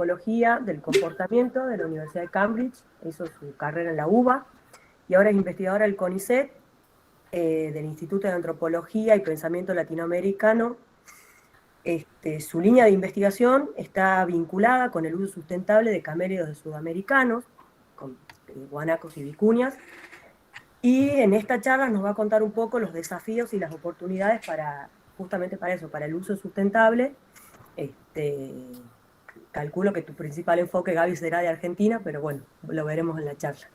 antropología del comportamiento de la Universidad de Cambridge, hizo su carrera en la UBA, y ahora es investigadora del CONICET, del Instituto de Antropología y Pensamiento Latinoamericano. Su línea de investigación está vinculada con el uso sustentable de camélidos sudamericanos, con guanacos y vicuñas, y en esta charla nos va a contar un poco los desafíos y las oportunidades justamente para eso, para el uso sustentable. Calculo que tu principal enfoque, Gaby, será de Argentina, pero bueno, lo veremos en la charla.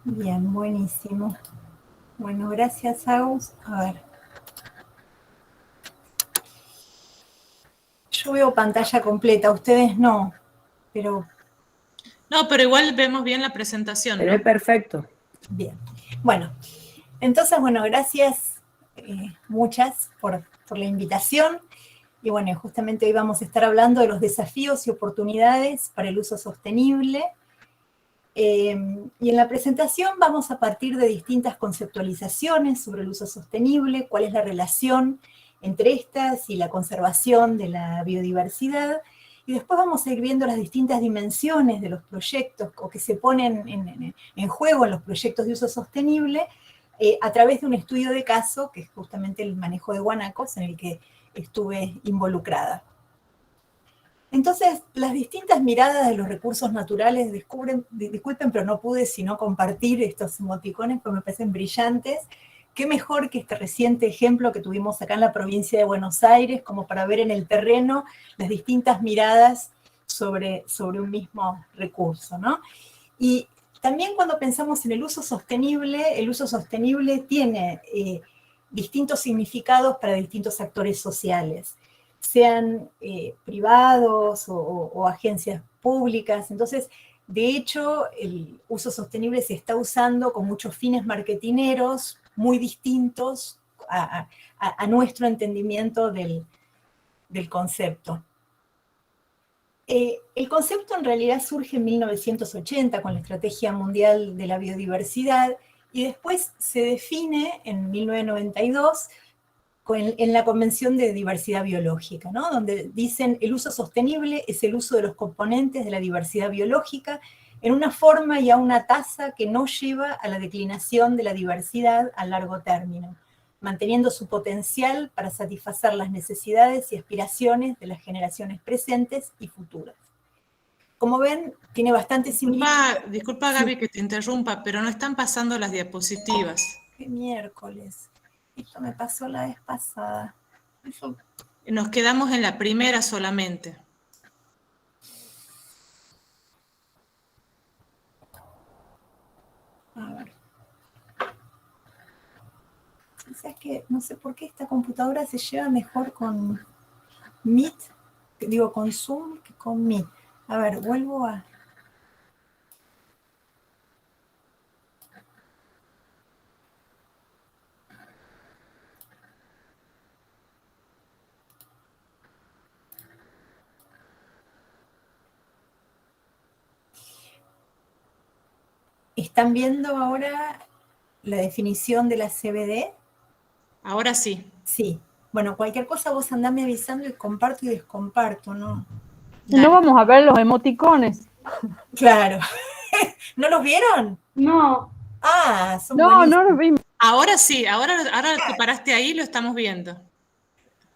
Bien, buenísimo. Bueno, gracias, Agus. A ver. Yo veo pantalla completa, ustedes no, pero... No, pero igual vemos bien la presentación, Se ¿no? ve perfecto. Bien. Bueno, entonces, bueno, gracias muchas por la invitación. Y bueno, justamente hoy vamos a estar hablando de los desafíos y oportunidades para el uso sostenible. Y en la presentación vamos a partir de distintas conceptualizaciones sobre el uso sostenible, cuál es la relación entre estas y la conservación de la biodiversidad, y después vamos a ir viendo las distintas dimensiones de los proyectos o que se ponen en juego en los proyectos de uso sostenible a través de un estudio de caso, que es justamente el manejo de guanacos, en el que estuve involucrada. Entonces, las distintas miradas de los recursos naturales disculpen, pero no pude sino compartir estos emoticones, porque me parecen brillantes. Qué mejor que este reciente ejemplo que tuvimos acá en la provincia de Buenos Aires, como para ver en el terreno las distintas miradas sobre un mismo recurso, ¿no? Y también cuando pensamos en el uso sostenible tiene distintos significados para distintos actores sociales, sean privados o agencias públicas. Entonces, de hecho, el uso sostenible se está usando con muchos fines marketineros muy distintos a nuestro entendimiento del concepto. El concepto en realidad surge en 1980 con la Estrategia Mundial de la Biodiversidad y después se define en 1992 en la Convención de Diversidad Biológica, ¿no? Donde dicen el uso sostenible es el uso de los componentes de la diversidad biológica en una forma y a una tasa que no lleva a la declinación de la diversidad a largo término, manteniendo su potencial para satisfacer las necesidades y aspiraciones de las generaciones presentes y futuras. Como ven, tiene bastante similitud. Disculpa, Gaby, que te interrumpa, pero no están pasando las diapositivas. ¡Qué miércoles! Esto me pasó la vez pasada. Eso... Nos quedamos en la primera solamente. A ver. O sea, es que no sé por qué esta computadora se lleva mejor con Meet, digo con Zoom, que con Meet. A ver, vuelvo a... ¿Están viendo ahora la definición de la CBD? Ahora sí. Sí. Bueno, cualquier cosa vos andame avisando y comparto y descomparto, ¿no? No vamos a ver los emoticones. Claro. ¿No los vieron? No. Ah, son buenísimos. No los vimos. Ahora sí, ahora que paraste ahí lo estamos viendo.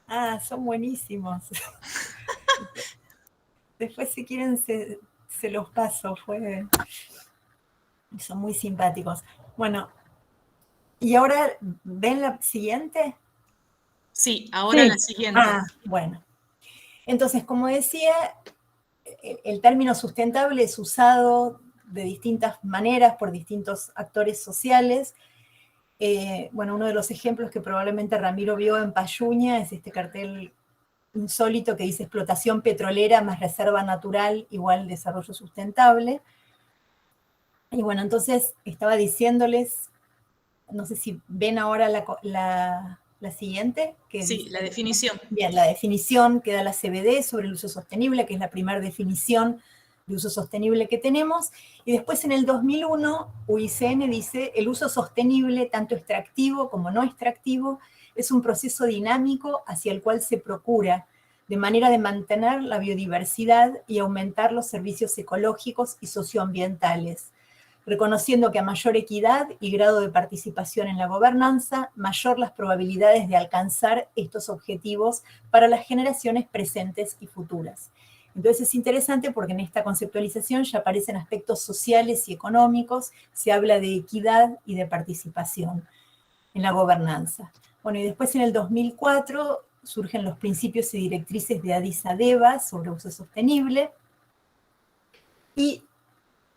Ah, son buenísimos. Después si quieren se los paso, son muy simpáticos. Bueno, ¿y ahora ven la siguiente? Sí, ahora sí. La siguiente. Ah, bueno. Entonces, como decía, el término sustentable es usado de distintas maneras por distintos actores sociales. Bueno, uno de los ejemplos que probablemente Ramiro vio en Payuña es este cartel insólito que dice explotación petrolera más reserva natural igual desarrollo sustentable. Y bueno, entonces estaba diciéndoles, no sé si ven ahora la siguiente. Que sí, dice, la definición. Bien, la definición que da la CBD sobre el uso sostenible, que es la primera definición de uso sostenible que tenemos. Y después en el 2001, UICN dice, el uso sostenible, tanto extractivo como no extractivo, es un proceso dinámico hacia el cual se procura, de manera de mantener la biodiversidad y aumentar los servicios ecológicos y socioambientales, reconociendo que a mayor equidad y grado de participación en la gobernanza, mayor las probabilidades de alcanzar estos objetivos para las generaciones presentes y futuras. Entonces es interesante porque en esta conceptualización ya aparecen aspectos sociales y económicos, se habla de equidad y de participación en la gobernanza. Bueno, y después en el 2004 surgen los principios y directrices de Addis Abeba sobre uso sostenible, y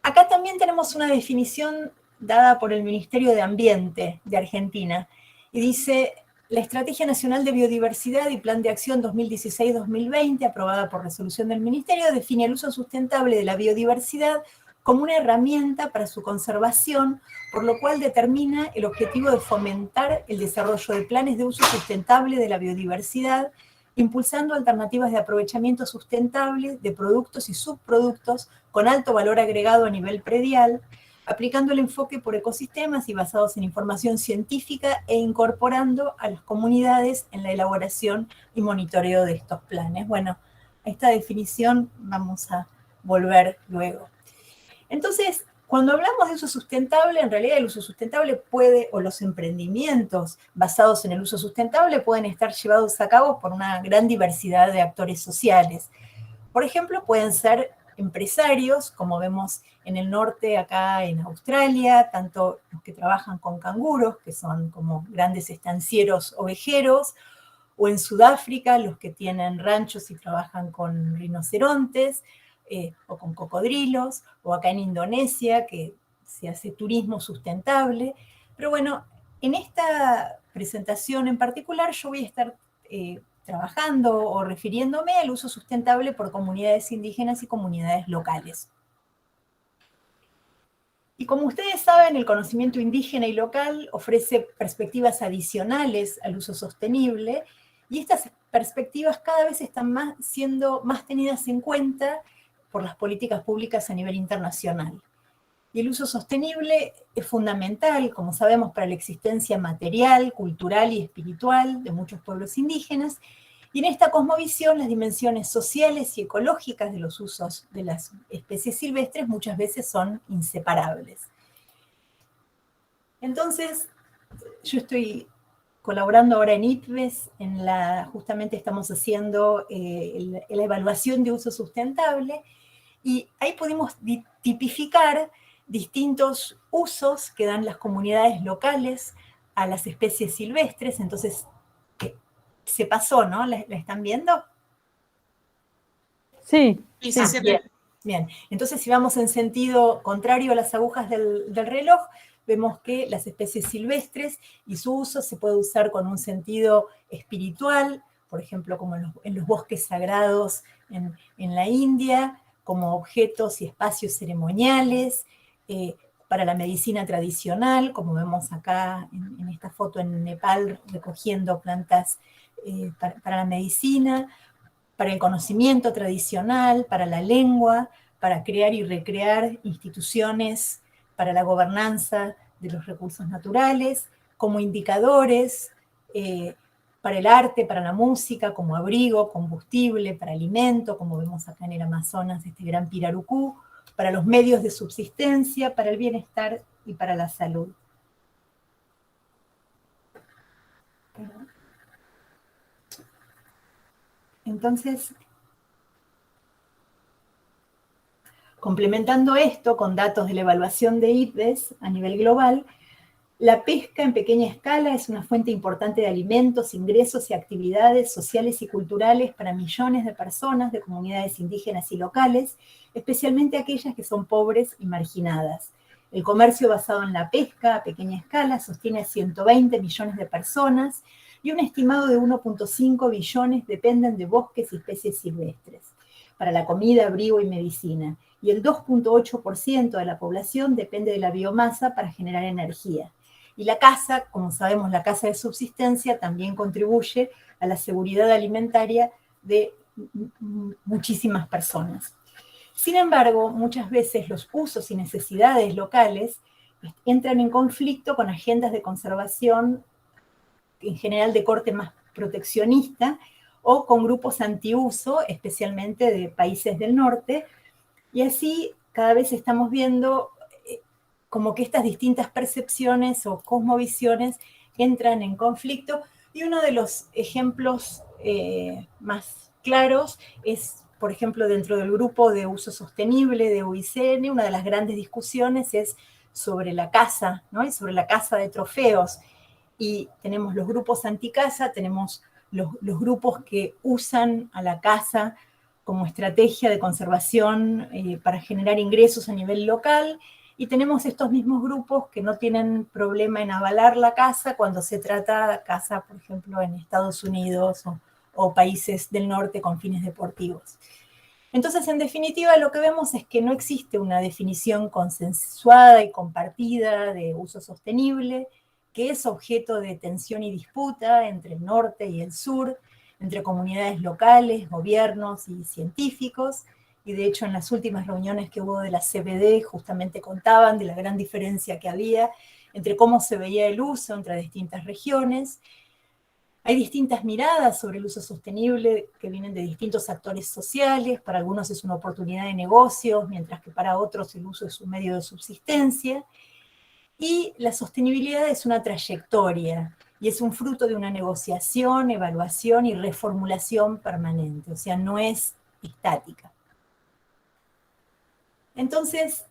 acá también tenemos una definición dada por el Ministerio de Ambiente de Argentina, y dice: la Estrategia Nacional de Biodiversidad y Plan de Acción 2016-2020, aprobada por resolución del Ministerio, define el uso sustentable de la biodiversidad como una herramienta para su conservación, por lo cual determina el objetivo de fomentar el desarrollo de planes de uso sustentable de la biodiversidad, impulsando alternativas de aprovechamiento sustentable de productos y subproductos con alto valor agregado a nivel predial, aplicando el enfoque por ecosistemas y basados en información científica e incorporando a las comunidades en la elaboración y monitoreo de estos planes. Bueno, a esta definición vamos a volver luego. Entonces, cuando hablamos de uso sustentable, en realidad el uso sustentable puede, o los emprendimientos basados en el uso sustentable pueden estar llevados a cabo por una gran diversidad de actores sociales. Por ejemplo, pueden ser empresarios, como vemos en el norte, acá en Australia, tanto los que trabajan con canguros, que son como grandes estancieros ovejeros, o en Sudáfrica, los que tienen ranchos y trabajan con rinocerontes, o con cocodrilos, o acá en Indonesia, que se hace turismo sustentable. Pero bueno, en esta presentación en particular yo voy a estar trabajando o refiriéndome al uso sustentable por comunidades indígenas y comunidades locales. Y como ustedes saben, el conocimiento indígena y local ofrece perspectivas adicionales al uso sostenible, y estas perspectivas cada vez están siendo más tenidas en cuenta por las políticas públicas a nivel internacional. Y el uso sostenible es fundamental, como sabemos, para la existencia material, cultural y espiritual de muchos pueblos indígenas, y en esta cosmovisión las dimensiones sociales y ecológicas de los usos de las especies silvestres muchas veces son inseparables. Entonces, yo estoy colaborando ahora en IPBES, justamente estamos haciendo la evaluación de uso sustentable, y ahí pudimos tipificar distintos usos que dan las comunidades locales a las especies silvestres. Entonces, se pasó, ¿no? ¿La están viendo? Sí. Sí, sí, sí. Bien, bien. Entonces, si vamos en sentido contrario a las agujas del reloj, vemos que las especies silvestres y su uso se puede usar con un sentido espiritual, por ejemplo, como en los bosques sagrados en la India, como objetos y espacios ceremoniales, para la medicina tradicional, como vemos acá en esta foto en Nepal, recogiendo plantas para la medicina, para el conocimiento tradicional, para la lengua, para crear y recrear instituciones para la gobernanza de los recursos naturales, como indicadores, para el arte, para la música, como abrigo, combustible, para alimento, como vemos acá en el Amazonas, este gran pirarucú, para los medios de subsistencia, para el bienestar y para la salud. Entonces, complementando esto con datos de la evaluación de IPBES a nivel global, la pesca en pequeña escala es una fuente importante de alimentos, ingresos y actividades sociales y culturales para millones de personas de comunidades indígenas y locales, especialmente aquellas que son pobres y marginadas. El comercio basado en la pesca a pequeña escala sostiene a 120 millones de personas, y un estimado de 1.5 billones dependen de bosques y especies silvestres para la comida, abrigo y medicina, y el 2.8% de la población depende de la biomasa para generar energía. Y la caza, como sabemos, la caza de subsistencia también contribuye a la seguridad alimentaria de muchísimas personas. Sin embargo, muchas veces los usos y necesidades locales entran en conflicto con agendas de conservación, en general de corte más proteccionista, o con grupos antiuso, especialmente de países del norte, y así cada vez estamos viendo como que estas distintas percepciones o cosmovisiones entran en conflicto, y uno de los ejemplos más claros es, por ejemplo, dentro del grupo de uso sostenible de UICN, una de las grandes discusiones es sobre la caza, ¿no? Y sobre la caza de trofeos. Y tenemos los grupos anticaza, tenemos los grupos que usan a la caza como estrategia de conservación para generar ingresos a nivel local, y tenemos estos mismos grupos que no tienen problema en avalar la caza cuando se trata de caza, por ejemplo, en Estados Unidos o países del norte con fines deportivos. Entonces, en definitiva, lo que vemos es que no existe una definición consensuada y compartida de uso sostenible, que es objeto de tensión y disputa entre el norte y el sur, entre comunidades locales, gobiernos y científicos, y de hecho en las últimas reuniones que hubo de la CBD justamente contaban de la gran diferencia que había entre cómo se veía el uso entre distintas regiones. Hay distintas miradas sobre el uso sostenible que vienen de distintos actores sociales. Para algunos es una oportunidad de negocios, mientras que para otros el uso es un medio de subsistencia. Y la sostenibilidad es una trayectoria, y es un fruto de una negociación, evaluación y reformulación permanente, o sea, no es estática. Entonces,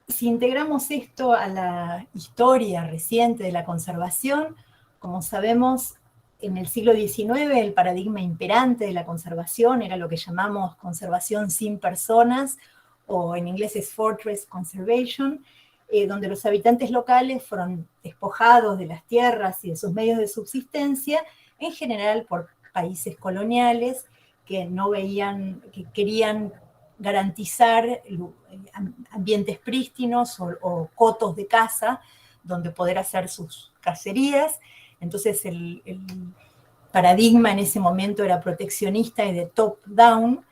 si integramos esto a la historia reciente de la conservación, como sabemos, en el siglo XIX el paradigma imperante de la conservación era lo que llamamos conservación sin personas, o en inglés es fortress conservation, donde los habitantes locales fueron despojados de las tierras y de sus medios de subsistencia, en general por países coloniales que no veían, que querían garantizar ambientes prístinos o cotos de caza donde poder hacer sus cacerías. Entonces el paradigma en ese momento era proteccionista y de top-down,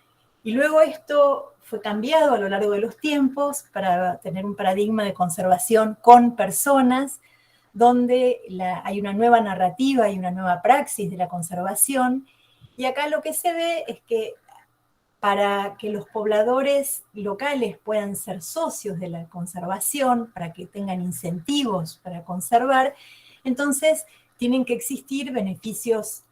y luego esto fue cambiado a lo largo de los tiempos para tener un paradigma de conservación con personas, donde hay una nueva narrativa y una nueva praxis de la conservación, y acá lo que se ve es que para que los pobladores locales puedan ser socios de la conservación, para que tengan incentivos para conservar, entonces tienen que existir beneficios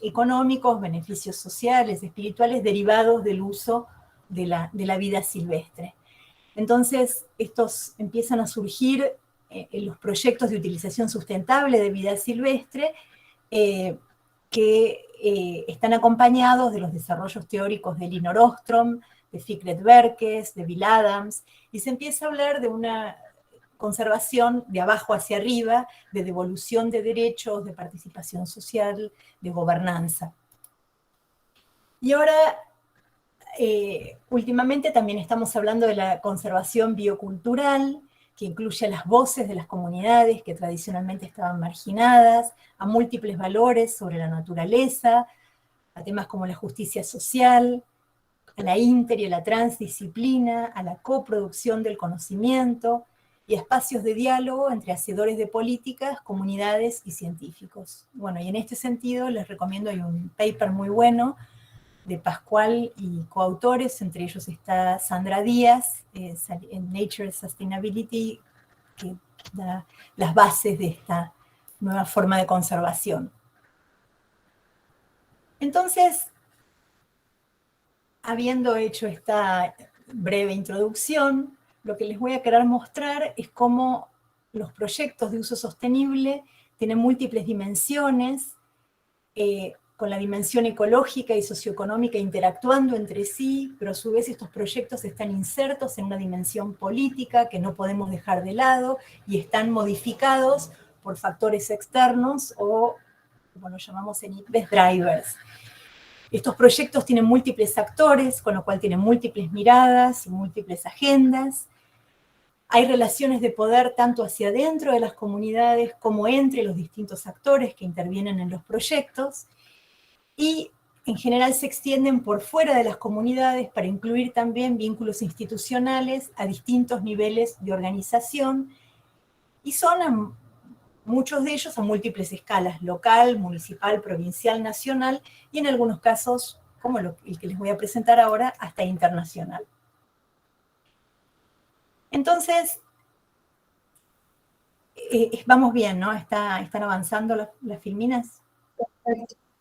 económicos, beneficios sociales, espirituales, derivados del uso de la vida silvestre. Entonces, estos empiezan a surgir en los proyectos de utilización sustentable de vida silvestre, que están acompañados de los desarrollos teóricos de Elinor Ostrom, de Fikret Berkes, de Bill Adams, y se empieza a hablar de una conservación de abajo hacia arriba, de devolución de derechos, de participación social, de gobernanza. Y ahora, últimamente también estamos hablando de la conservación biocultural, que incluye a las voces de las comunidades que tradicionalmente estaban marginadas, a múltiples valores sobre la naturaleza, a temas como la justicia social, a la inter y a la transdisciplina, a la coproducción del conocimiento y a espacios de diálogo entre hacedores de políticas, comunidades y científicos. Bueno, y en este sentido les recomiendo, hay un paper muy bueno de Pascual y coautores, entre ellos está Sandra Díaz, en Nature Sustainability, que da las bases de esta nueva forma de conservación. Entonces, habiendo hecho esta breve introducción, lo que les voy a querer mostrar es cómo los proyectos de uso sostenible tienen múltiples dimensiones, con la dimensión ecológica y socioeconómica interactuando entre sí, pero a su vez estos proyectos están insertos en una dimensión política que no podemos dejar de lado y están modificados por factores externos o, como lo llamamos en inglés, drivers. Estos proyectos tienen múltiples actores, con lo cual tienen múltiples miradas y múltiples agendas. Hay relaciones de poder tanto hacia adentro de las comunidades como entre los distintos actores que intervienen en los proyectos, y en general se extienden por fuera de las comunidades para incluir también vínculos institucionales a distintos niveles de organización, y son muchos de ellos a múltiples escalas, local, municipal, provincial, nacional, y en algunos casos, como el que les voy a presentar ahora, hasta internacional. Entonces, vamos bien, ¿no? ¿Están avanzando las filminas?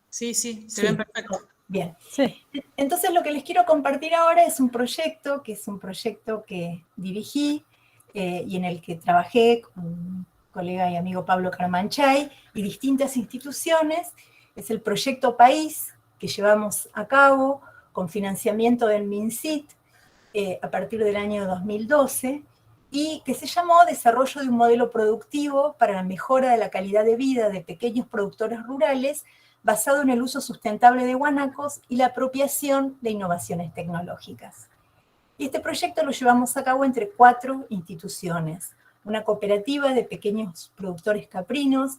Sí, se ven perfecto. Bien. Sí. Entonces lo que les quiero compartir ahora es un proyecto que dirigí y en el que trabajé con mi colega y amigo Pablo Carmanchay y distintas instituciones. Es el proyecto País que llevamos a cabo con financiamiento del MinSIT a partir del año 2012 y que se llamó Desarrollo de un modelo productivo para la mejora de la calidad de vida de pequeños productores rurales basado en el uso sustentable de guanacos y la apropiación de innovaciones tecnológicas. Y este proyecto lo llevamos a cabo entre 4 instituciones. Una cooperativa de pequeños productores caprinos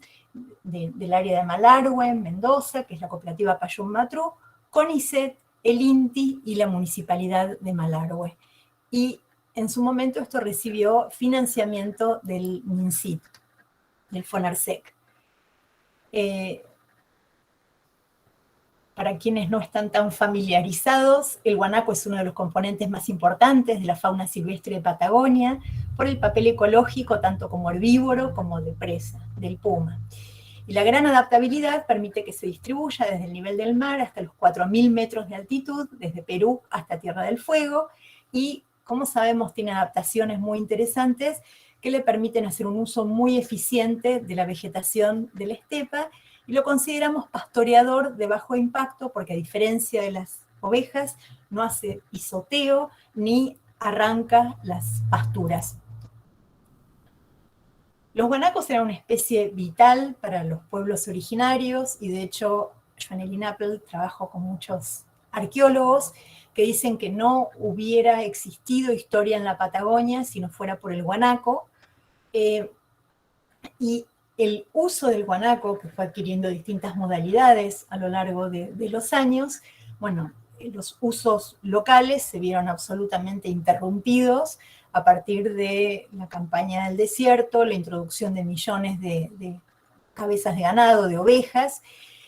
del área de Malargüe, en Mendoza, que es la cooperativa Payún Matrú, CONICET, el INTI y la Municipalidad de Malargüe. Y en su momento esto recibió financiamiento del MinSIT, del FONARSEC. Para quienes no están tan familiarizados, el guanaco es uno de los componentes más importantes de la fauna silvestre de Patagonia, por el papel ecológico tanto como herbívoro como de presa, del puma. Y la gran adaptabilidad permite que se distribuya desde el nivel del mar hasta los 4.000 metros de altitud, desde Perú hasta Tierra del Fuego, y como sabemos tiene adaptaciones muy interesantes que le permiten hacer un uso muy eficiente de la vegetación de la estepa, y lo consideramos pastoreador de bajo impacto porque a diferencia de las ovejas no hace pisoteo ni arranca las pasturas. Los guanacos eran una especie vital para los pueblos originarios y de hecho yo en el INAPL trabajo con muchos arqueólogos que dicen que no hubiera existido historia en la Patagonia si no fuera por el guanaco. Y el uso del guanaco, que fue adquiriendo distintas modalidades a lo largo de los años, bueno, los usos locales se vieron absolutamente interrumpidos a partir de la campaña del desierto, la introducción de millones de cabezas de ganado, de ovejas,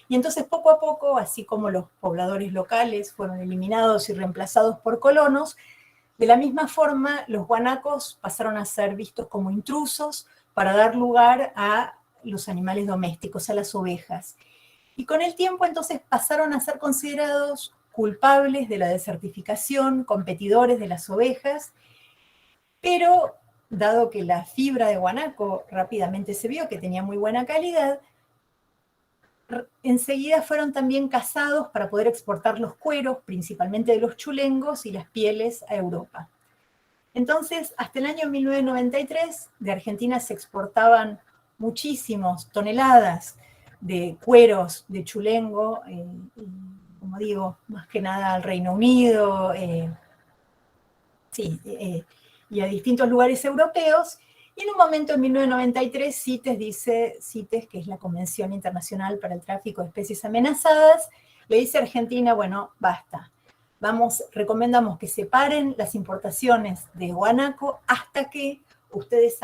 y entonces poco a poco, así como los pobladores locales fueron eliminados y reemplazados por colonos, de la misma forma los guanacos pasaron a ser vistos como intrusos para dar lugar a los animales domésticos, a las ovejas. Y con el tiempo entonces pasaron a ser considerados culpables de la desertificación, competidores de las ovejas, pero dado que la fibra de guanaco rápidamente se vio que tenía muy buena calidad, enseguida fueron también cazados para poder exportar los cueros, principalmente de los chulengos, y las pieles a Europa. Entonces, hasta el año 1993, de Argentina se exportaban muchísimas toneladas de cueros de chulengo, como digo, más que nada al Reino Unido, y a distintos lugares europeos. Y en un momento, en 1993, CITES, que es la Convención Internacional para el Tráfico de Especies Amenazadas, le dice a Argentina, bueno, basta. Recomendamos que separen las importaciones de guanaco hasta que ustedes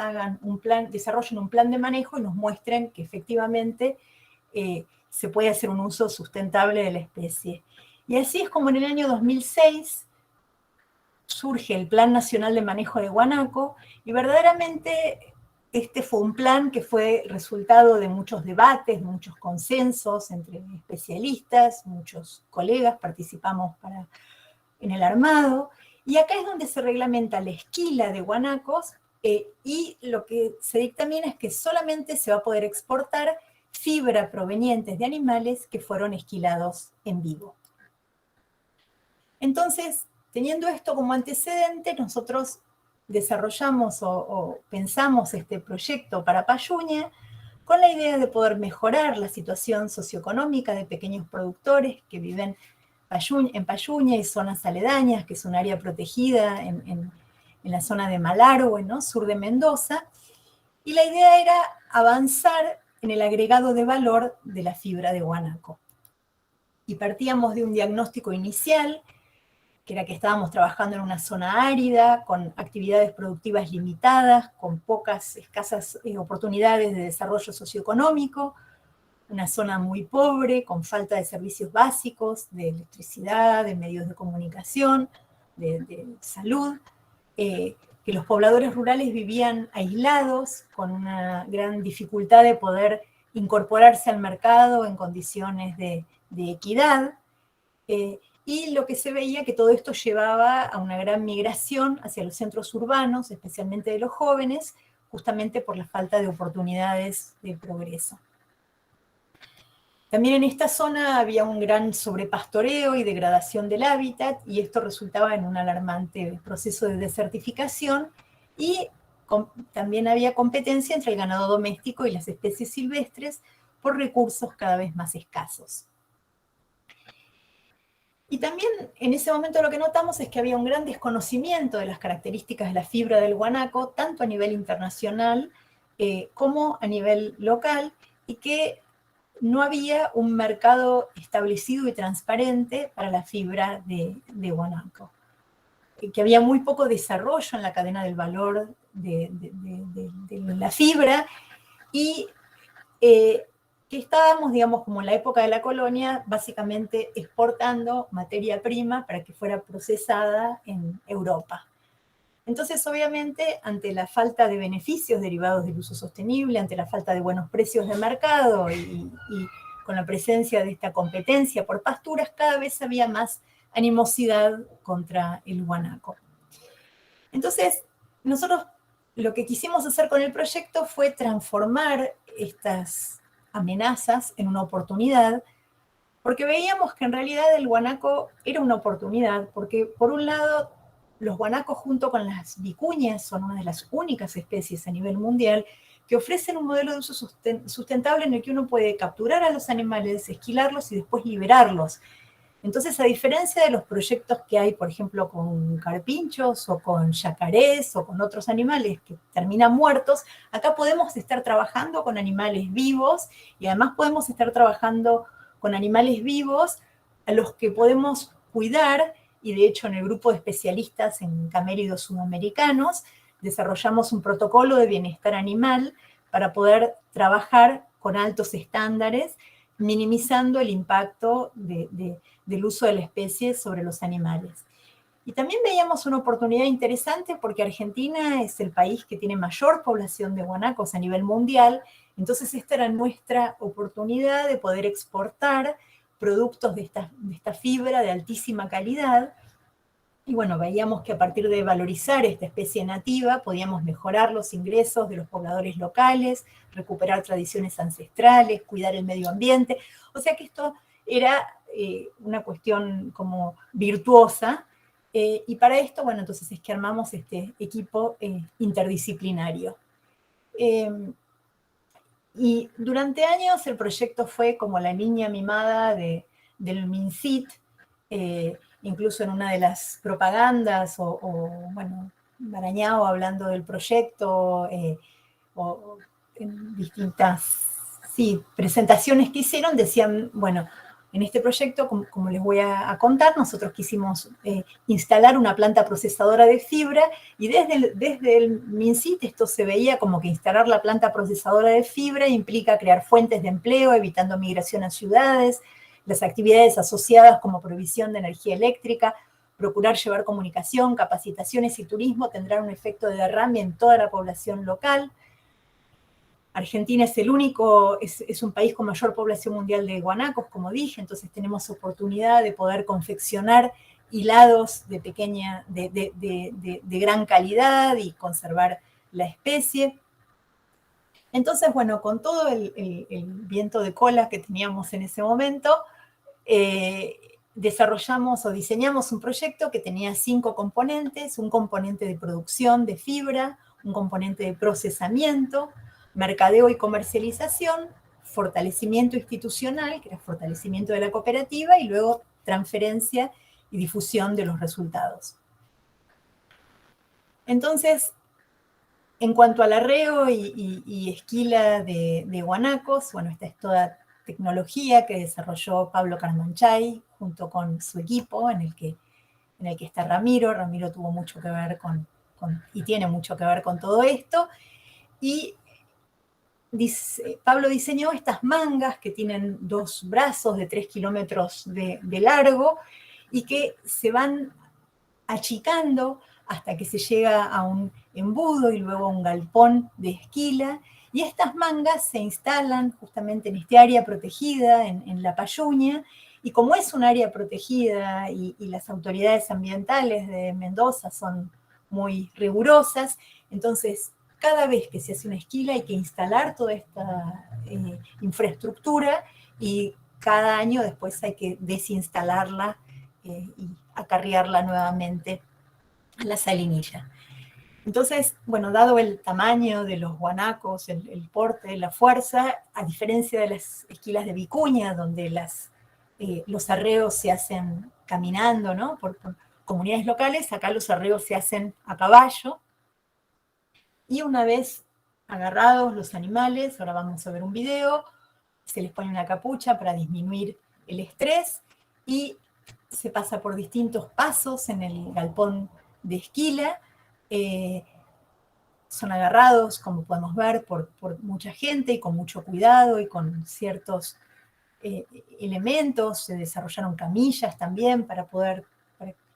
desarrollen un plan de manejo y nos muestren que efectivamente se puede hacer un uso sustentable de la especie. Y así es como en el año 2006 surge el Plan Nacional de Manejo de Guanaco, y verdaderamente este fue un plan que fue resultado de muchos debates, de muchos consensos entre especialistas, muchos colegas participamos en el armado, y acá es donde se reglamenta la esquila de guanacos, y lo que se dictamina es que solamente se va a poder exportar fibra provenientes de animales que fueron esquilados en vivo. Entonces, teniendo esto como antecedente, nosotros desarrollamos o pensamos este proyecto para Payuña con la idea de poder mejorar la situación socioeconómica de pequeños productores que viven en Payuña y zonas aledañas, que es un área protegida en la zona de Malargüe, ¿no? Sur de Mendoza, y la idea era avanzar en el agregado de valor de la fibra de guanaco. Y partíamos de un diagnóstico inicial que era que estábamos trabajando en una zona árida, con actividades productivas limitadas, con pocas, escasas oportunidades de desarrollo socioeconómico, una zona muy pobre, con falta de servicios básicos, de electricidad, de medios de comunicación, de salud, que los pobladores rurales vivían aislados, con una gran dificultad de poder incorporarse al mercado en condiciones de equidad, y lo que se veía que todo esto llevaba a una gran migración hacia los centros urbanos, especialmente de los jóvenes, justamente por la falta de oportunidades de progreso. También en esta zona había un gran sobrepastoreo y degradación del hábitat, y esto resultaba en un alarmante proceso de desertificación, y también había competencia entre el ganado doméstico y las especies silvestres por recursos cada vez más escasos. Y también en ese momento lo que notamos es que había un gran desconocimiento de las características de la fibra del guanaco, tanto a nivel internacional como a nivel local, y que no había un mercado establecido y transparente para la fibra de guanaco, que había muy poco desarrollo en la cadena del valor de la fibra, y que estábamos, digamos, como en la época de la colonia, básicamente exportando materia prima para que fuera procesada en Europa. Entonces, obviamente, ante la falta de beneficios derivados del uso sostenible, ante la falta de buenos precios de mercado y con la presencia de esta competencia por pasturas, cada vez había más animosidad contra el guanaco. Entonces, nosotros lo que quisimos hacer con el proyecto fue transformar estas amenazas en una oportunidad, porque veíamos que en realidad el guanaco era una oportunidad, porque por un lado los guanacos junto con las vicuñas son una de las únicas especies a nivel mundial que ofrecen un modelo de uso sustentable en el que uno puede capturar a los animales, esquilarlos y después liberarlos. Entonces, a diferencia de los proyectos que hay, por ejemplo, con carpinchos o con yacarés o con otros animales que terminan muertos, acá podemos estar trabajando con animales vivos, y además podemos estar trabajando con animales vivos a los que podemos cuidar, y de hecho en el grupo de especialistas en caméridos sudamericanos desarrollamos un protocolo de bienestar animal para poder trabajar con altos estándares, minimizando el impacto del uso de la especie sobre los animales. Y también veíamos una oportunidad interesante porque Argentina es el país que tiene mayor población de guanacos a nivel mundial, entonces esta era nuestra oportunidad de poder exportar productos de esta fibra de altísima calidad. Y bueno, veíamos que a partir de valorizar esta especie nativa podíamos mejorar los ingresos de los pobladores locales, recuperar tradiciones ancestrales, cuidar el medio ambiente. O sea que esto era una cuestión como virtuosa, y para esto, bueno, entonces es que armamos este equipo interdisciplinario. Y durante años el proyecto fue como la niña mimada del MinSIT, incluso en una de las propagandas, bueno, Barañao hablando del proyecto, o en distintas presentaciones que hicieron, decían, bueno, en este proyecto, como les voy a contar, nosotros quisimos instalar una planta procesadora de fibra, y desde el MinSIT esto se veía como que instalar la planta procesadora de fibra implica crear fuentes de empleo, evitando migración a ciudades, las actividades asociadas como provisión de energía eléctrica, procurar llevar comunicación, capacitaciones y turismo tendrán un efecto de derrame en toda la población local. Argentina es un país con mayor población mundial de guanacos, como dije, entonces tenemos oportunidad de poder confeccionar hilados de gran calidad y conservar la especie. Entonces, bueno, con todo el viento de cola que teníamos en ese momento, desarrollamos o diseñamos un proyecto que tenía 5 componentes: un componente de producción de fibra, un componente de procesamiento, mercadeo y comercialización, fortalecimiento institucional, que era fortalecimiento de la cooperativa, y luego transferencia y difusión de los resultados. Entonces, en cuanto al arreo y esquila de guanacos, bueno, esta es toda tecnología que desarrolló Pablo Carmanchay junto con su equipo, en el que en el que está Ramiro. Ramiro tuvo mucho que ver y tiene mucho que ver con todo esto. Y Pablo diseñó estas mangas que tienen 2 brazos de 3 kilómetros de largo y que se van achicando hasta que se llega a un embudo y luego a un galpón de esquila. Y estas mangas se instalan justamente en este área protegida, en La Payuña, y como es un área protegida y las autoridades ambientales de Mendoza son muy rigurosas, entonces cada vez que se hace una esquila hay que instalar toda esta infraestructura y cada año después hay que desinstalarla y acarrearla nuevamente a la salinilla. Entonces, bueno, dado el tamaño de los guanacos, el porte, la fuerza, a diferencia de las esquilas de Vicuña, donde los arreos se hacen caminando, ¿no? Por comunidades locales, acá los arreos se hacen a caballo. Y una vez agarrados los animales, ahora vamos a ver un video, se les pone una capucha para disminuir el estrés y se pasa por distintos pasos en el galpón de esquila. Son agarrados, como podemos ver, por mucha gente y con mucho cuidado y con ciertos elementos. Se desarrollaron camillas también para poder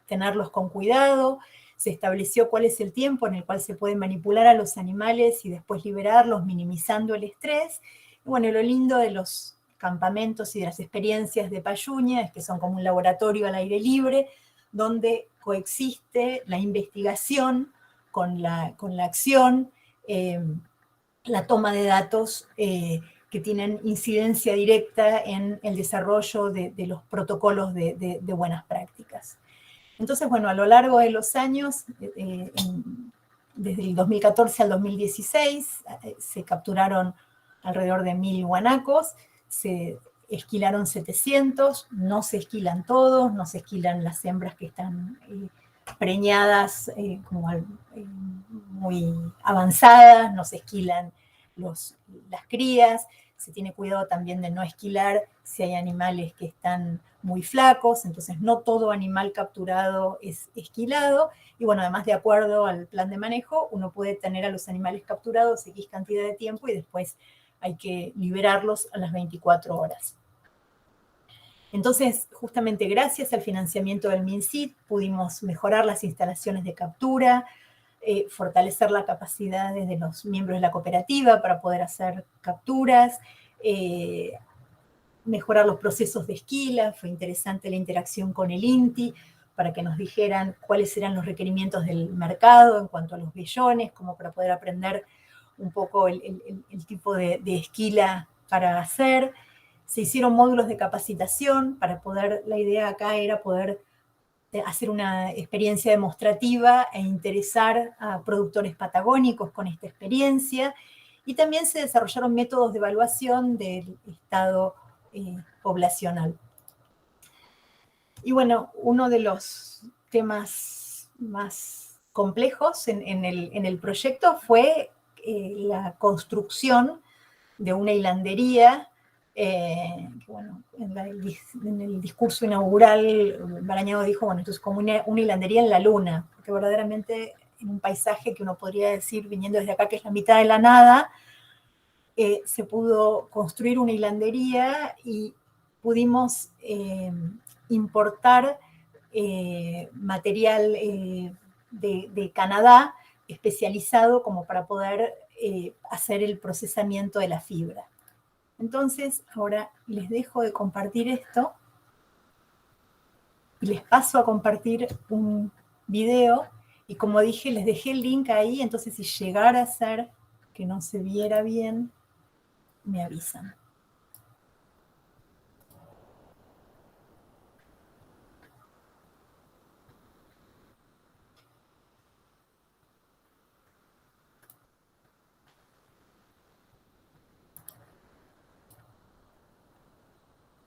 tenerlos con cuidado. Se estableció cuál es el tiempo en el cual se puede manipular a los animales y después liberarlos, minimizando el estrés. Y bueno, lo lindo de los campamentos y de las experiencias de Payuña es que son como un laboratorio al aire libre, donde coexiste la investigación con la acción, la toma de datos que tienen incidencia directa en el desarrollo de los protocolos de buenas prácticas. Entonces, bueno, a lo largo de los años, desde el 2014 al 2016, se capturaron alrededor de 1000 guanacos, se esquilaron 700, no se esquilan todos, no se esquilan las hembras que están preñadas muy avanzadas, no se esquilan las crías, se tiene cuidado también de no esquilar si hay animales que están muy flacos, entonces no todo animal capturado es esquilado, y bueno, además de acuerdo al plan de manejo, uno puede tener a los animales capturados X cantidad de tiempo y después hay que liberarlos a las 24 horas. Entonces, justamente gracias al financiamiento del MinSIT, pudimos mejorar las instalaciones de captura, fortalecer la capacidad de los miembros de la cooperativa para poder hacer capturas, mejorar los procesos de esquila. Fue interesante la interacción con el INTI para que nos dijeran cuáles eran los requerimientos del mercado en cuanto a los vellones, como para poder aprender un poco el tipo de esquila para hacer. Se hicieron módulos de capacitación para poder, la idea acá era poder hacer una experiencia demostrativa e interesar a productores patagónicos con esta experiencia, y también se desarrollaron métodos de evaluación del estado poblacional. Y bueno, uno de los temas más complejos en el proyecto fue la construcción de una hilandería. Bueno, en el discurso inaugural, Barañao dijo, bueno, esto es como una hilandería en la luna, porque verdaderamente en un paisaje que uno podría decir, viniendo desde acá, que es la mitad de la nada, se pudo construir una hilandería y pudimos importar material de Canadá especializado como para poder hacer el procesamiento de la fibra. Entonces, ahora les dejo de compartir esto y les paso a compartir un video. Y como dije, les dejé el link ahí, entonces si llegara a ser que no se viera bien, me avisan.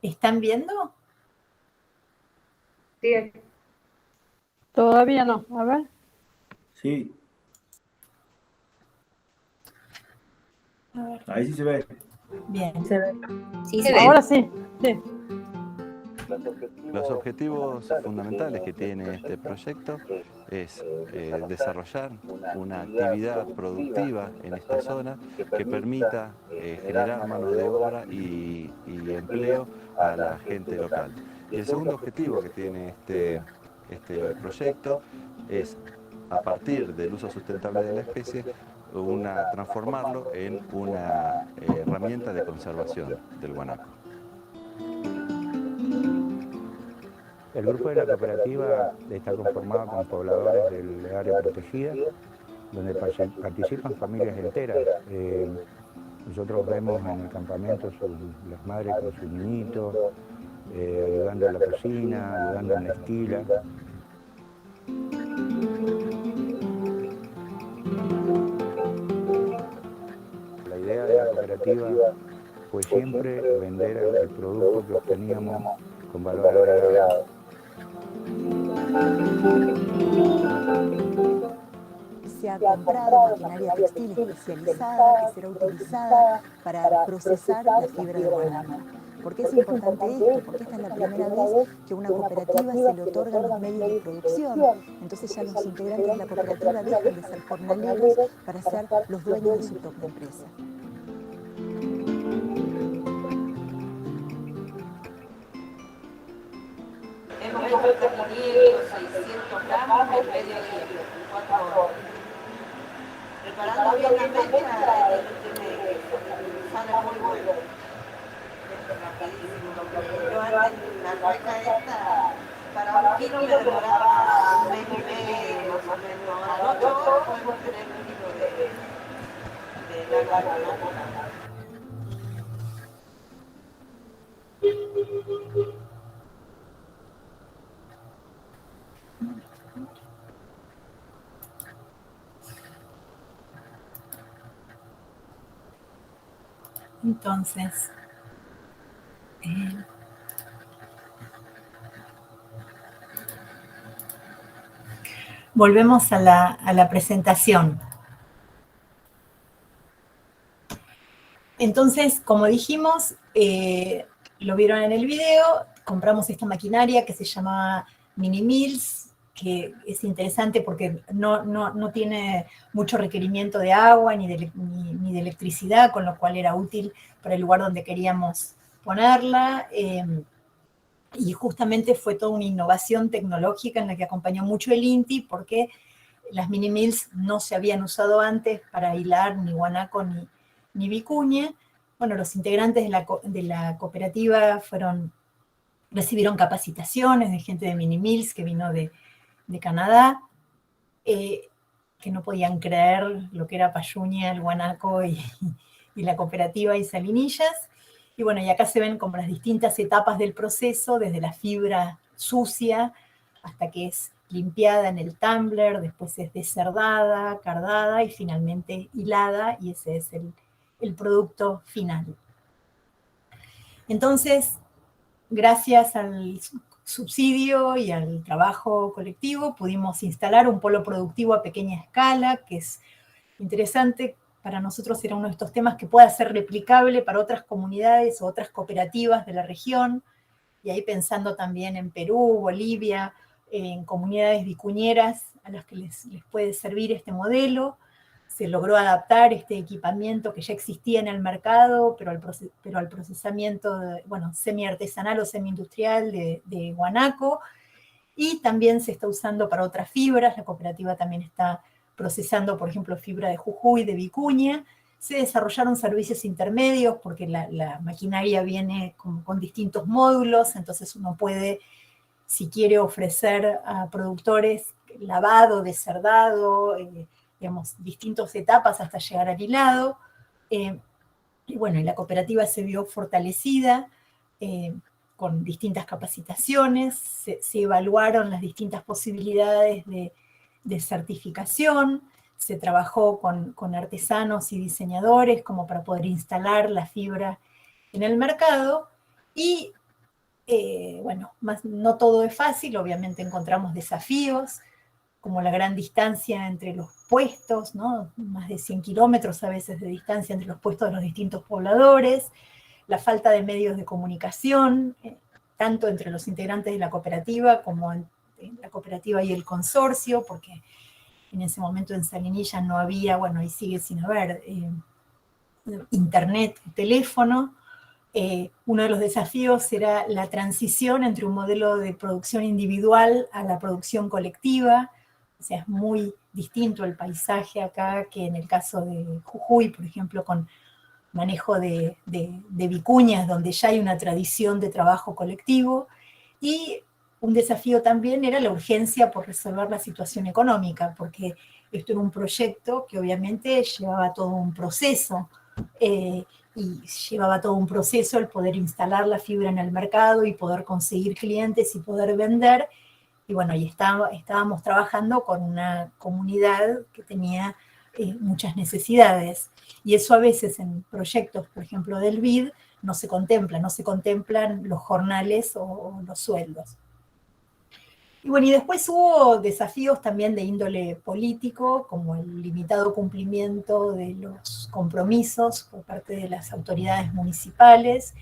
¿Están viendo? Sí. Todavía no. A ver. Sí. A ver. Ahí sí se ve. Bien. Se ve. Sí, se ve. Ahora sí. Sí. Los objetivos fundamentales que tiene este proyecto es desarrollar una actividad productiva en esta zona que permita generar mano de obra y empleo a la gente local. Y el segundo objetivo que tiene este proyecto es, a partir del uso sustentable de la especie, transformarlo en una herramienta de conservación del guanaco. El grupo de la cooperativa está conformado con pobladores del área protegida, donde participan familias enteras. Nosotros vemos en el campamento las madres con sus niñitos, ayudando en la cocina, ayudando en la estila. La idea de la cooperativa fue siempre vender el producto que obteníamos con valor agregado. Se ha comprado maquinaria textil especializada que será utilizada para procesar la fibra de guanaco. ¿Por qué es importante esto? Porque esta es la primera vez que a una cooperativa se le otorgan los medios de producción. Entonces ya los integrantes de la cooperativa dejan de ser jornaleros para ser los dueños de su propia empresa. Hemos hecho 500, 600 gramos en medio día, 4 horas. Preparando bien la mecha, sale muy bueno. Es rapidísimo. Yo antes, la rueca esta, para 1 kilo me demoraba 1 mes y medio, más o menos. Ahora, en 8 horas podemos tener 1 kilo de guanaco. Entonces, volvemos a la presentación. Entonces, como dijimos, lo vieron en el video, compramos esta maquinaria que se llama Mini Mills, que es interesante porque no tiene mucho requerimiento de agua ni de electricidad, con lo cual era útil para el lugar donde queríamos ponerla. Y justamente fue toda una innovación tecnológica en la que acompañó mucho el INTI, porque las mini mills no se habían usado antes para hilar ni guanaco ni vicuña. Bueno, los integrantes de la cooperativa recibieron capacitaciones de gente de mini mills que vino de Canadá, que no podían creer lo que era Payuña, el guanaco y la cooperativa y Salinillas. Y bueno, y acá se ven como las distintas etapas del proceso, desde la fibra sucia hasta que es limpiada en el tumbler, después es deserdada, cardada y finalmente hilada, y ese es el producto final. Entonces, gracias al subsidio y al trabajo colectivo, pudimos instalar un polo productivo a pequeña escala, que es interesante. Para nosotros era uno de estos temas que pueda ser replicable para otras comunidades o otras cooperativas de la región, y ahí pensando también en Perú, Bolivia, en comunidades vicuñeras a las que les puede servir este modelo. Se logró adaptar este equipamiento que ya existía en el mercado, pero al procesamiento semi-artesanal o semi-industrial de guanaco, y también se está usando para otras fibras. La cooperativa también está procesando, por ejemplo, fibra de Jujuy, de vicuña. Se desarrollaron servicios intermedios porque la maquinaria viene con distintos módulos, entonces uno puede, si quiere, ofrecer a productores lavado, deserdado, digamos, distintas etapas hasta llegar al hilado. Y bueno, y la cooperativa se vio fortalecida con distintas capacitaciones, se evaluaron las distintas posibilidades de certificación, se trabajó con artesanos y diseñadores como para poder instalar la fibra en el mercado, y no todo es fácil, obviamente encontramos desafíos, como la gran distancia entre los puestos, ¿no? Más de 100 kilómetros a veces de distancia entre los puestos de los distintos pobladores, la falta de medios de comunicación tanto entre los integrantes de la cooperativa como en la cooperativa y el consorcio, porque en ese momento en Salinilla no había, bueno, y sigue sin haber internet, teléfono. Uno de los desafíos era la transición entre un modelo de producción individual a la producción colectiva. O sea, es muy distinto el paisaje acá que en el caso de Jujuy, por ejemplo, con manejo de vicuñas, donde ya hay una tradición de trabajo colectivo. Y un desafío también era la urgencia por resolver la situación económica, porque esto era un proyecto que obviamente llevaba todo un proceso, y llevaba todo un proceso el poder instalar la fibra en el mercado y poder conseguir clientes y poder vender. Y bueno, ahí estábamos trabajando con una comunidad que tenía muchas necesidades. Y eso a veces en proyectos, por ejemplo, del BID, no se contemplan los jornales o los sueldos. Y bueno, y después hubo desafíos también de índole político, como el limitado cumplimiento de los compromisos por parte de las autoridades municipales,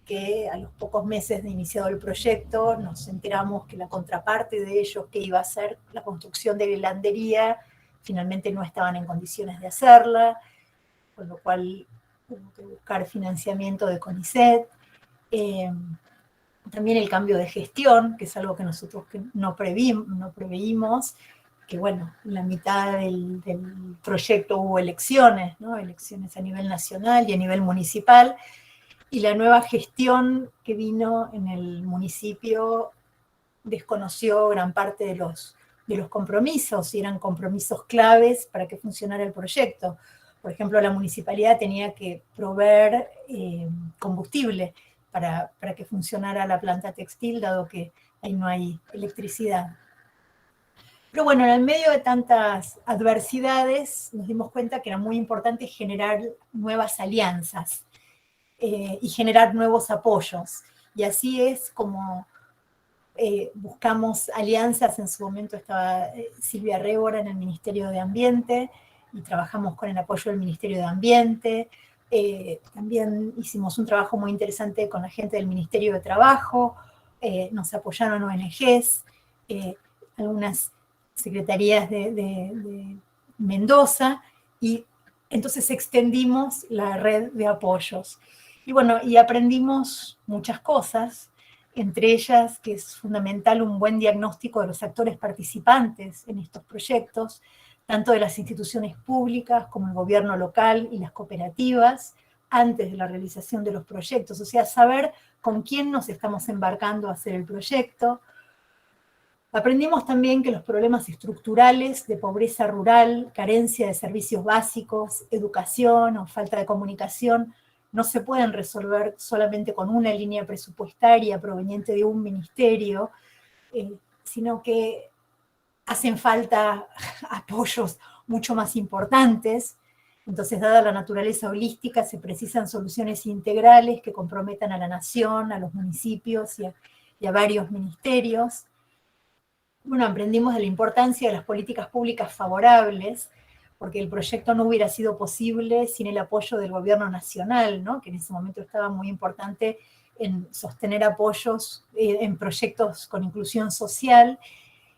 que a los pocos meses de iniciado el proyecto nos enteramos que la contraparte de ellos, que iba a ser la construcción de hilandería, finalmente no estaban en condiciones de hacerla, con lo cual hubo que buscar financiamiento de CONICET. También el cambio de gestión, que es algo que nosotros no preveímos, que bueno, en la mitad del proyecto hubo elecciones, ¿no? Elecciones a nivel nacional y a nivel municipal, y la nueva gestión que vino en el municipio desconoció gran parte de los compromisos, y eran compromisos claves para que funcionara el proyecto. Por ejemplo, la municipalidad tenía que proveer combustible para que funcionara la planta textil, dado que ahí no hay electricidad. Pero bueno, en el medio de tantas adversidades nos dimos cuenta que era muy importante generar nuevas alianzas y generar nuevos apoyos. Y así es como buscamos alianzas. En su momento estaba Silvia Rébora en el Ministerio de Ambiente, y trabajamos con el apoyo del Ministerio de Ambiente. También hicimos un trabajo muy interesante con la gente del Ministerio de Trabajo, nos apoyaron ONGs, algunas secretarías de Mendoza, y entonces extendimos la red de apoyos. Y bueno, y aprendimos muchas cosas, entre ellas que es fundamental un buen diagnóstico de los actores participantes en estos proyectos, tanto de las instituciones públicas como el gobierno local y las cooperativas, antes de la realización de los proyectos. O sea, saber con quién nos estamos embarcando a hacer el proyecto. Aprendimos también que los problemas estructurales de pobreza rural, carencia de servicios básicos, educación o falta de comunicación no se pueden resolver solamente con una línea presupuestaria proveniente de un ministerio, sino que hacen falta apoyos mucho más importantes. Entonces, dada la naturaleza holística, se precisan soluciones integrales que comprometan a la nación, a los municipios y a varios ministerios. Bueno, aprendimos de la importancia de las políticas públicas favorables, porque el proyecto no hubiera sido posible sin el apoyo del gobierno nacional, ¿no? Que en ese momento estaba muy importante en sostener apoyos en proyectos con inclusión social.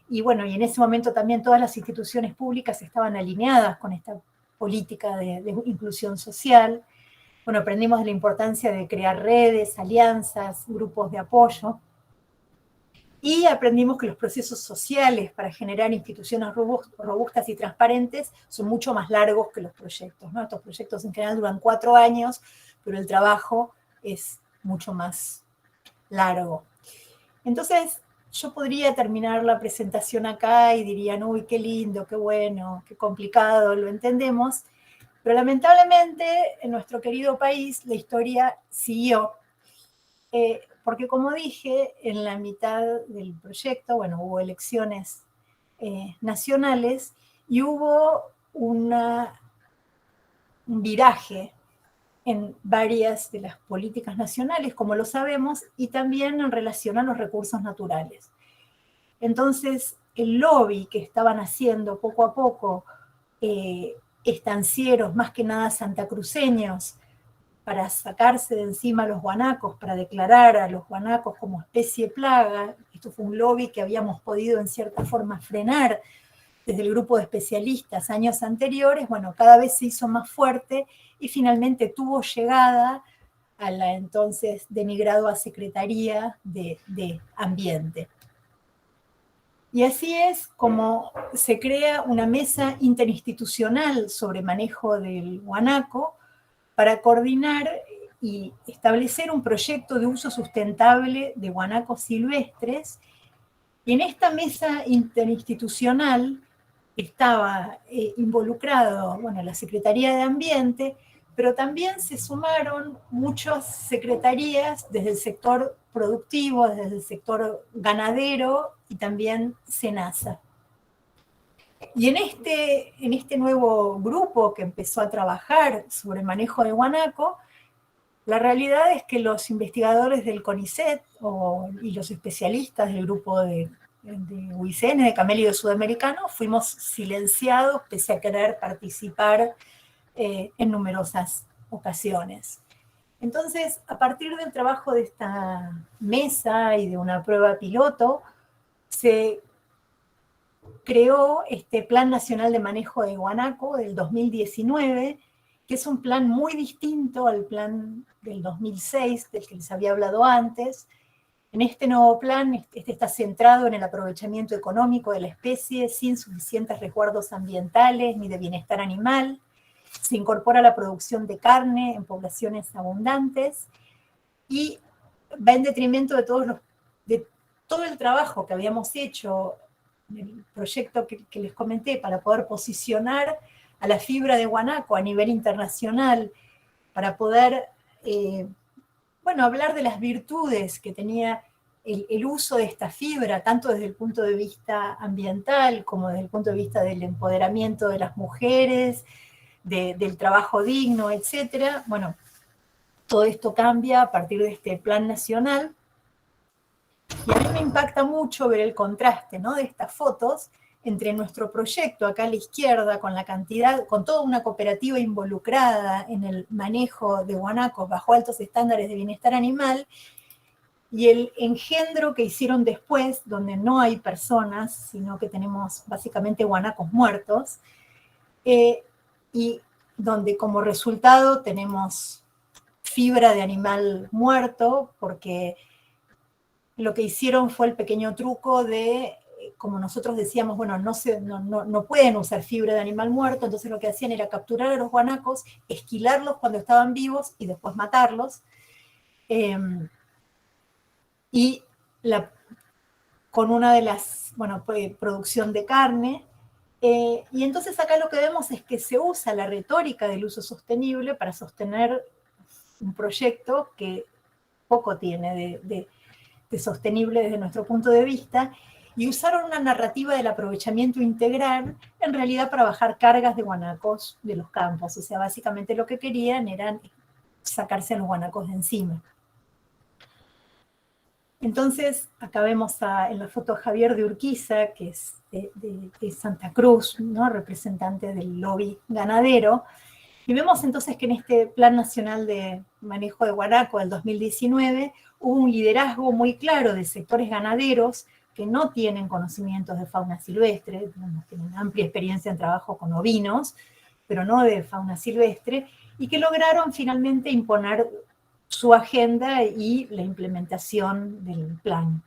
Y bueno, y en ese momento también todas las instituciones públicas estaban alineadas con esta política de inclusión social. Bueno, aprendimos de la importancia de crear redes, alianzas, grupos de apoyo. Y aprendimos que los procesos sociales para generar instituciones robustas y transparentes son mucho más largos que los proyectos, ¿no? Estos proyectos en general duran 4 años, pero el trabajo es mucho más largo. Entonces, yo podría terminar la presentación acá y dirían, uy, qué lindo, qué bueno, qué complicado, lo entendemos, pero lamentablemente en nuestro querido país la historia siguió. Porque como dije, en la mitad del proyecto, bueno, hubo elecciones nacionales y hubo un viraje en varias de las políticas nacionales, como lo sabemos, y también en relación a los recursos naturales. Entonces, el lobby que estaban haciendo poco a poco estancieros, más que nada santacruceños, para sacarse de encima a los guanacos, para declarar a los guanacos como especie plaga. Esto fue un lobby que habíamos podido en cierta forma frenar desde el grupo de especialistas años anteriores. Bueno, cada vez se hizo más fuerte y finalmente tuvo llegada a la entonces denigrada Secretaría de Ambiente. Y así es como se crea una mesa interinstitucional sobre manejo del guanaco para coordinar y establecer un proyecto de uso sustentable de guanacos silvestres. Y en esta mesa interinstitucional estaba involucrado, bueno, la Secretaría de Ambiente, pero también se sumaron muchas secretarías desde el sector productivo, desde el sector ganadero y también SENASA. Y en este nuevo grupo que empezó a trabajar sobre el manejo de guanaco, la realidad es que los investigadores del CONICET y los especialistas del grupo de UICN, de Camélido Sudamericano, fuimos silenciados pese a querer participar en numerosas ocasiones. Entonces, a partir del trabajo de esta mesa y de una prueba piloto, se creó este Plan Nacional de Manejo de Guanaco del 2019, que es un plan muy distinto al plan del 2006, del que les había hablado antes. En este nuevo plan, este está centrado en el aprovechamiento económico de la especie sin suficientes resguardos ambientales ni de bienestar animal. Se incorpora la producción de carne en poblaciones abundantes y va en detrimento de todo el trabajo que habíamos hecho en el proyecto que les comenté para poder posicionar a la fibra de guanaco a nivel internacional, para poder hablar de las virtudes que tenía el uso de esta fibra, tanto desde el punto de vista ambiental como desde el punto de vista del empoderamiento de las mujeres, del trabajo digno, etc. Bueno, todo esto cambia a partir de este plan nacional. Y a mí me impacta mucho ver el contraste, ¿no?, de estas fotos entre nuestro proyecto acá a la izquierda, con toda una cooperativa involucrada en el manejo de guanacos bajo altos estándares de bienestar animal, y el engendro que hicieron después, donde no hay personas, sino que tenemos básicamente guanacos muertos, y donde como resultado tenemos fibra de animal muerto, porque lo que hicieron fue el pequeño truco de, como nosotros decíamos, bueno, no pueden usar fibra de animal muerto, entonces lo que hacían era capturar a los guanacos, esquilarlos cuando estaban vivos y después matarlos, y con una de las, producción de carne. Y entonces acá lo que vemos es que se usa la retórica del uso sostenible para sostener un proyecto que poco tiene de sostenible desde nuestro punto de vista, y usaron una narrativa del aprovechamiento integral en realidad para bajar cargas de guanacos de los campos. O sea, básicamente lo que querían era sacarse a los guanacos de encima. Entonces, acá vemos en la foto a Javier de Urquiza, que es de Santa Cruz, ¿no?, representante del lobby ganadero, y vemos entonces que en este Plan Nacional de Manejo de Guanaco del 2019 hubo un liderazgo muy claro de sectores ganaderos que no tienen conocimientos de fauna silvestre, tienen amplia experiencia en trabajo con ovinos, pero no de fauna silvestre, y que lograron finalmente imponer su agenda y la implementación del plan.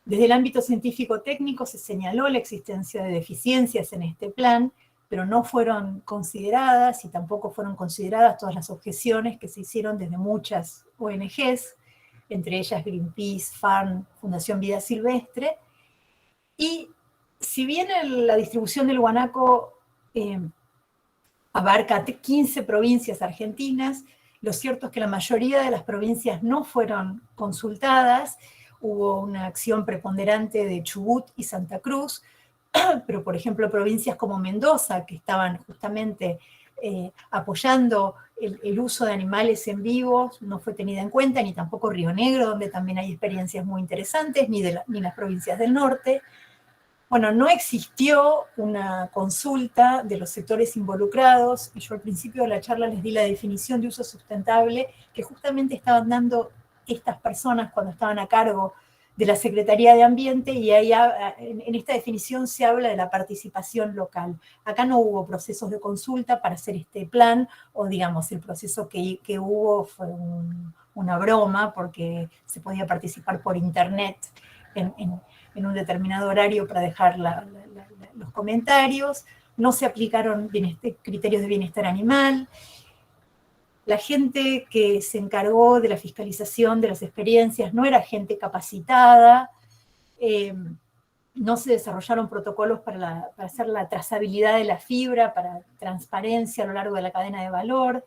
Desde el ámbito científico-técnico se señaló la existencia de deficiencias en este plan, pero no fueron consideradas y tampoco fueron consideradas todas las objeciones que se hicieron desde muchas ONGs, entre ellas Greenpeace, FARN, Fundación Vida Silvestre. Y si bien la distribución del guanaco abarca 15 provincias argentinas, lo cierto es que la mayoría de las provincias no fueron consultadas. Hubo una acción preponderante de Chubut y Santa Cruz, pero por ejemplo provincias como Mendoza, que estaban justamente apoyando el uso de animales en vivo, no fue tenida en cuenta, ni tampoco Río Negro, donde también hay experiencias muy interesantes, ni las provincias del norte. Bueno, no existió una consulta de los sectores involucrados, y yo al principio de la charla les di la definición de uso sustentable que justamente estaban dando estas personas cuando estaban a cargo de la Secretaría de Ambiente, y ahí en esta definición se habla de la participación local. Acá no hubo procesos de consulta para hacer este plan, o digamos, el proceso que hubo fue una broma, porque se podía participar por internet en un determinado horario para dejar los comentarios, no se aplicaron criterios de bienestar animal. La gente que se encargó de la fiscalización de las experiencias no era gente capacitada, no se desarrollaron protocolos para hacer la trazabilidad de la fibra, para transparencia a lo largo de la cadena de valor,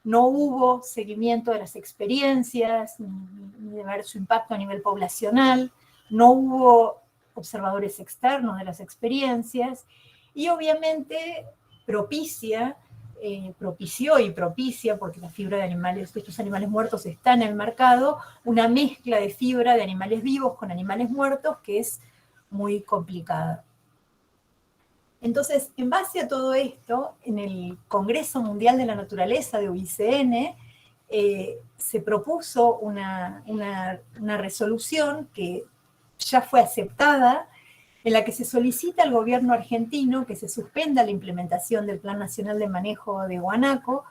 no hubo seguimiento de las experiencias, ni de ver su impacto a nivel poblacional, no hubo observadores externos de las experiencias, y obviamente propició y propicia, porque la fibra de estos animales muertos está en el mercado, una mezcla de fibra de animales vivos con animales muertos que es muy complicada. Entonces, en base a todo esto, en el Congreso Mundial de la Naturaleza de UICN, se propuso una resolución que ya fue aceptada, en la que se solicita al gobierno argentino que se suspenda la implementación del Plan Nacional de Manejo de Guanaco,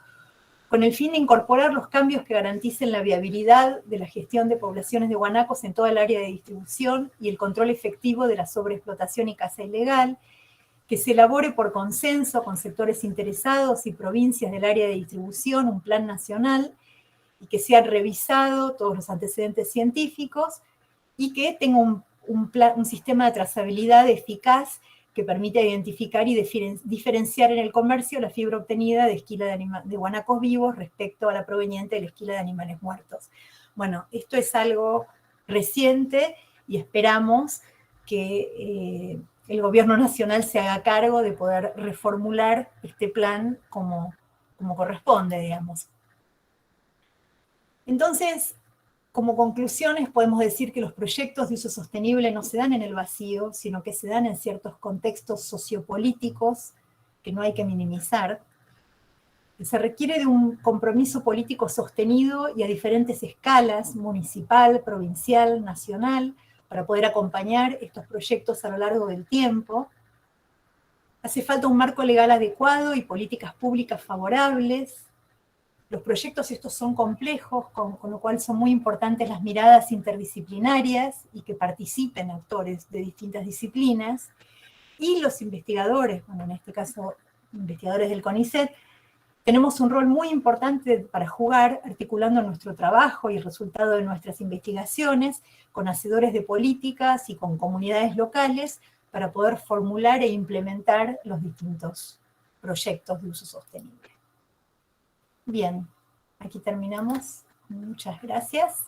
con el fin de incorporar los cambios que garanticen la viabilidad de la gestión de poblaciones de guanacos en toda el área de distribución y el control efectivo de la sobreexplotación y caza ilegal, que se elabore por consenso con sectores interesados y provincias del área de distribución un plan nacional, y que sean revisados todos los antecedentes científicos, y que tenga un sistema de trazabilidad eficaz que permita identificar y diferenciar en el comercio la fibra obtenida de esquila de guanacos vivos respecto a la proveniente de la esquila de animales muertos. Bueno, esto es algo reciente y esperamos que el gobierno nacional se haga cargo de poder reformular este plan como corresponde, digamos. Entonces, como conclusiones podemos decir que los proyectos de uso sostenible no se dan en el vacío, sino que se dan en ciertos contextos sociopolíticos que no hay que minimizar. Se requiere de un compromiso político sostenido y a diferentes escalas, municipal, provincial, nacional, para poder acompañar estos proyectos a lo largo del tiempo. Hace falta un marco legal adecuado y políticas públicas favorables. Los proyectos estos son complejos, con lo cual son muy importantes las miradas interdisciplinarias y que participen actores de distintas disciplinas. Y los investigadores, bueno, en este caso investigadores del CONICET, tenemos un rol muy importante para jugar, articulando nuestro trabajo y el resultado de nuestras investigaciones con hacedores de políticas y con comunidades locales para poder formular e implementar los distintos proyectos de uso sostenible. Bien, aquí terminamos. Muchas gracias.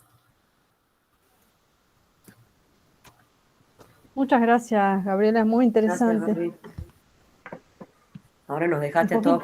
Muchas gracias, Gabriela, es muy interesante. Gracias, Gabriel. Ahora nos dejaste a todos